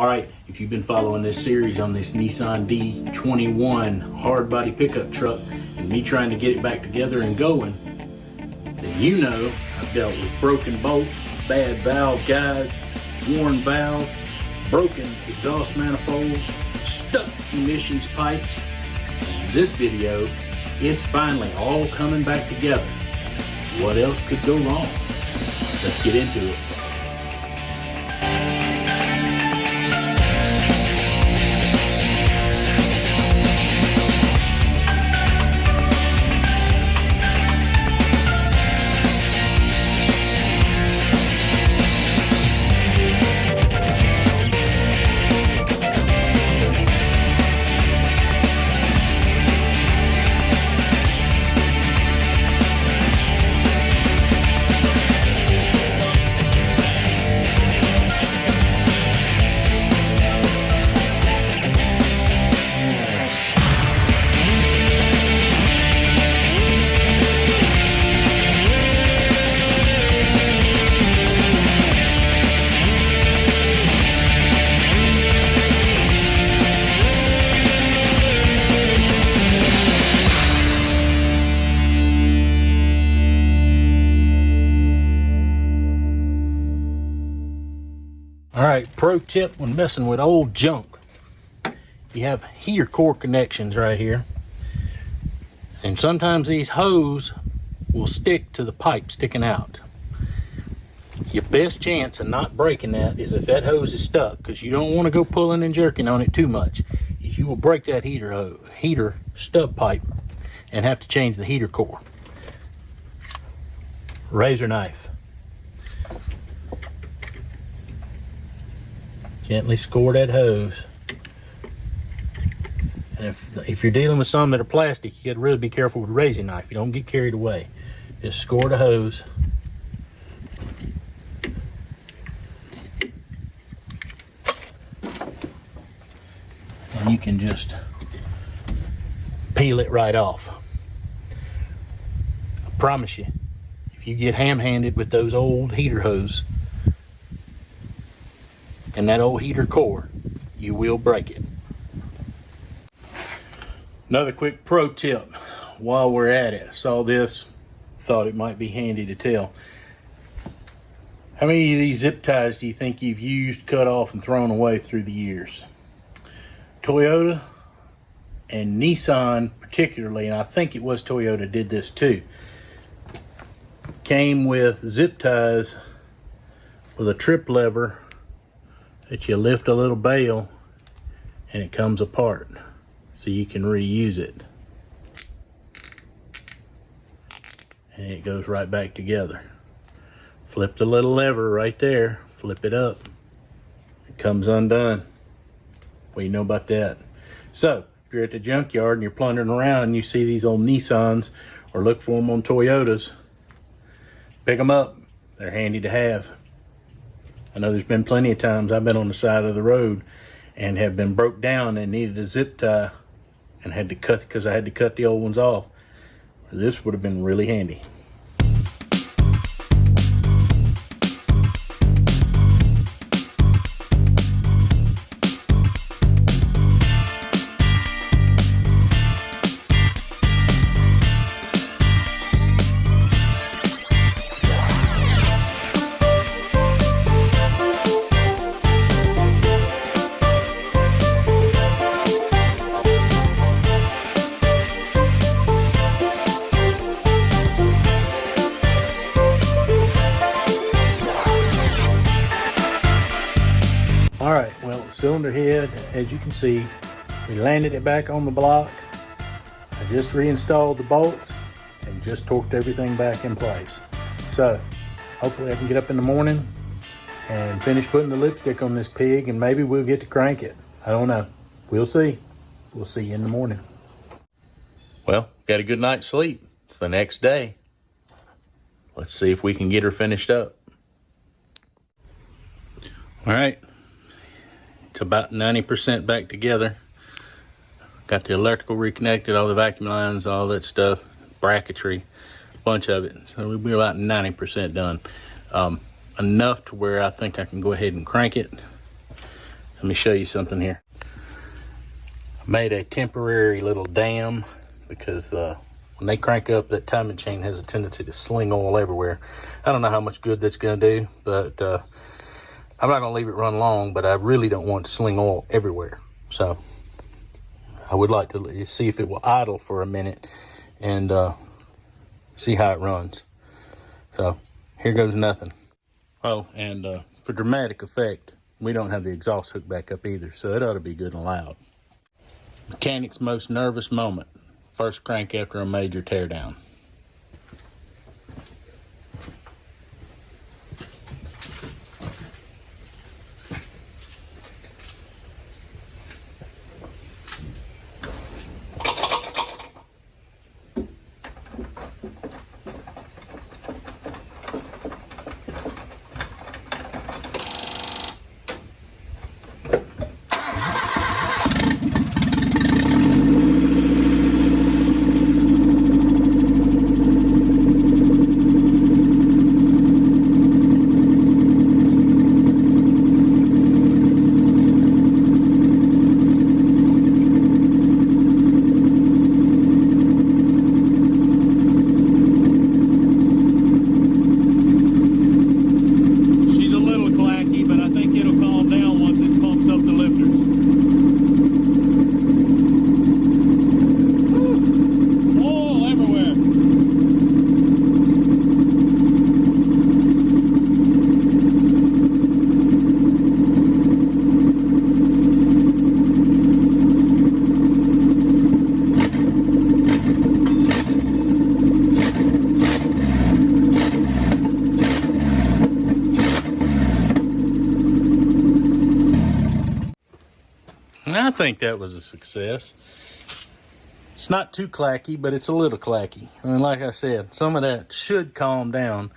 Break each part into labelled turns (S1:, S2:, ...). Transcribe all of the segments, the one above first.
S1: All right, if you've been following this series on this Nissan D21 hard body pickup truck and me trying to get it back together and going, then you know I've dealt with broken bolts, bad valve guides, worn valves, broken exhaust manifolds, stuck emissions pipes. In this video, it's finally all coming back together. What else could go wrong? Let's get into it. All right, pro tip when messing with old junk. You have heater core connections right here. And sometimes these hose will stick to the pipe sticking out. Your best chance of not breaking that is if that hose is stuck, because you don't want to go pulling and jerking on it too much. You will break that heater stub pipe and have to change the heater core. Razor knife. Gently score that hose. And if you're dealing with some that are plastic, you got to really be careful with a razor knife. You don't get carried away. Just score the hose. And you can just peel it right off. I promise you, if you get ham-handed with those old heater hose and that old heater core, you will break it. Another quick pro tip while we're at it. I saw this, thought it might be handy to tell. How many of these zip ties do you think you've used, cut off, and thrown away through the years? Toyota and Nissan particularly, and I think it was Toyota did this too, came with zip ties with a trip lever that you lift a little bail and it comes apart so you can reuse it. And it goes right back together. Flip the little lever right there, flip it up, it comes undone. What do you know about that? So, if you're at the junkyard and you're plundering around and you see these old Nissans or look for them on Toyotas, pick them up. They're handy to have. I know there's been plenty of times I've been on the side of the road and have been broke down and needed a zip tie and had to cut, because I had to cut the old ones off. This would have been really handy. All right, well, cylinder head, as you can see, we landed it back on the block. I just reinstalled the bolts and just torqued everything back in place. So hopefully I can get up in the morning and finish putting the lipstick on this pig, and maybe we'll get to crank it. I don't know. We'll see. We'll see you in the morning. Well, got a good night's sleep. It's the next day. Let's see if we can get her finished up. All right. It's about 90% back together. Got the electrical reconnected, all the vacuum lines, all that stuff, bracketry, a bunch of it. So we'll be about 90% done. Enough to where I think I can go ahead and crank it. Let me show you something here. I made a temporary little dam because when they crank up, that timing chain has a tendency to sling oil everywhere. I don't know how much good that's going to do, but I'm not going to leave it run long, but I really don't want to sling oil everywhere. So I would like to see if it will idle for a minute and see how it runs. So here goes nothing. Oh, and for dramatic effect, we don't have the exhaust hook back up either, so it ought to be good and loud. Mechanic's most nervous moment. First crank after a major teardown. I think that was a success. It's not too clacky, but it's a little clacky. I mean, like I said, some of that should calm down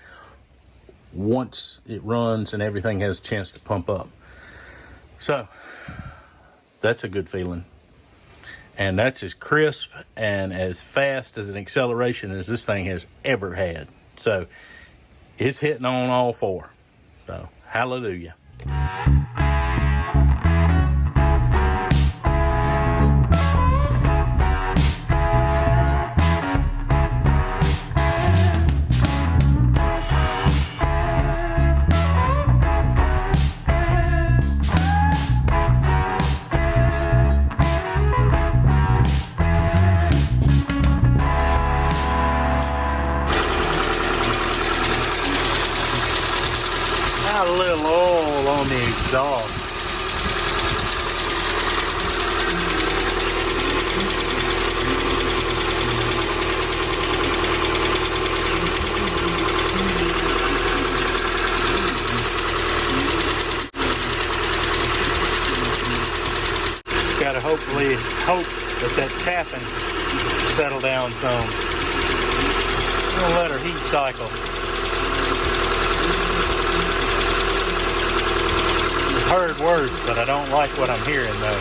S1: once it runs and everything has a chance to pump up. So that's a good feeling. And that's as crisp and as fast as an acceleration as this thing has ever had. So it's hitting on all four. So hallelujah. A little oil on the exhaust. Just gotta hopefully hope that tapping settle down some. We'll let her heat cycle. Heard worse, but I don't like what I'm hearing though.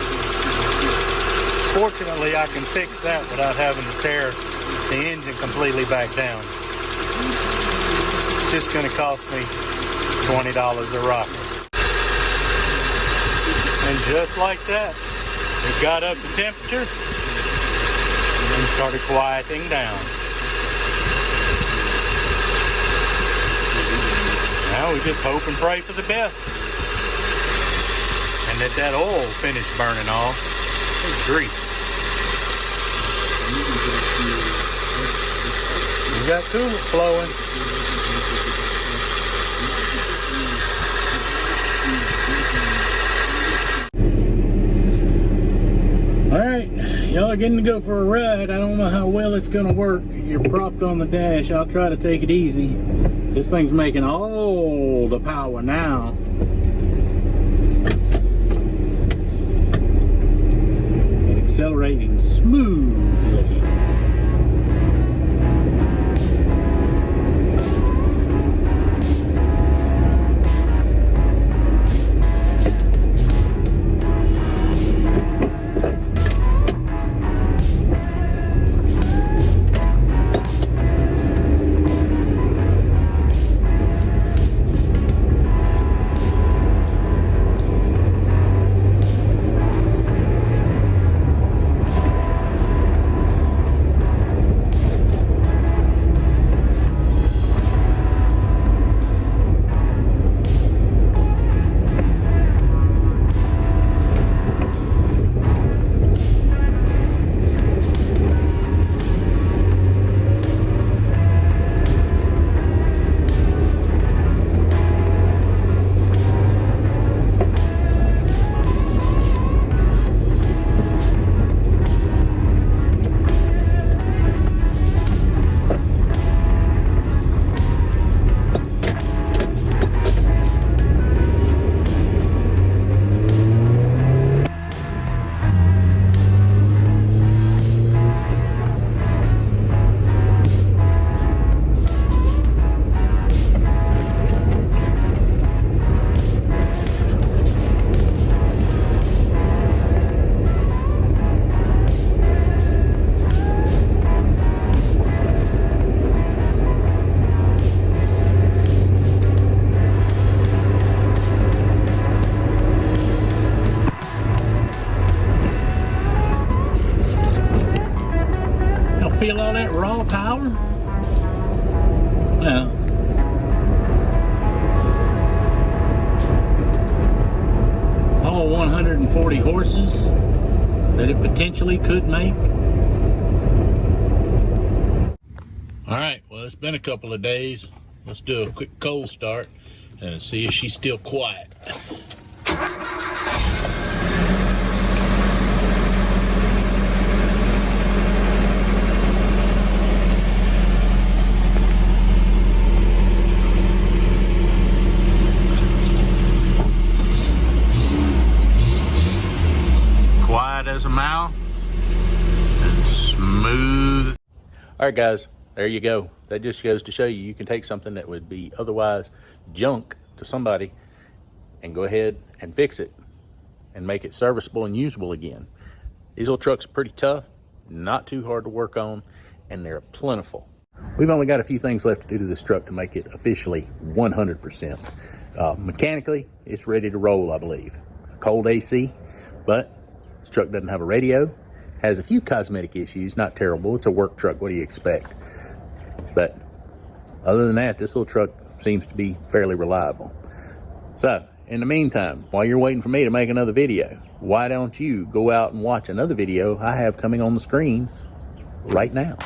S1: Fortunately, I can fix that without having to tear the engine completely back down. It's just going to cost me $20 a rocket. And just like that, it got up to temperature and started quieting down. Now we just hope and pray for the best. And that oil finished burning off. Good grief. We got coolant flowing. Alright, y'all are getting to go for a ride. I don't know how well it's going to work. You're propped on the dash. I'll try to take it easy. This thing's making all the power now. Accelerating smoothly. feel all that raw power? Well, all 140 horses that it potentially could make. All right, well, it's been a couple of days. Let's do a quick cold start and see if she's still quiet. Quiet as a mouse and smooth. All right, guys, there you go. That just goes to show you can take something that would be otherwise junk to somebody and go ahead and fix it and make it serviceable and usable again. These little trucks are pretty tough, not too hard to work on, and they're plentiful. We've only got a few things left to do to this truck to make it officially 100%. Mechanically, it's ready to roll, I believe. Cold AC, but this truck doesn't have a radio, has a few cosmetic issues, not terrible. It's a work truck, what do you expect? But other than that, this little truck seems to be fairly reliable. So, in the meantime, while you're waiting for me to make another video, why don't you go out and watch another video I have coming on the screen right now?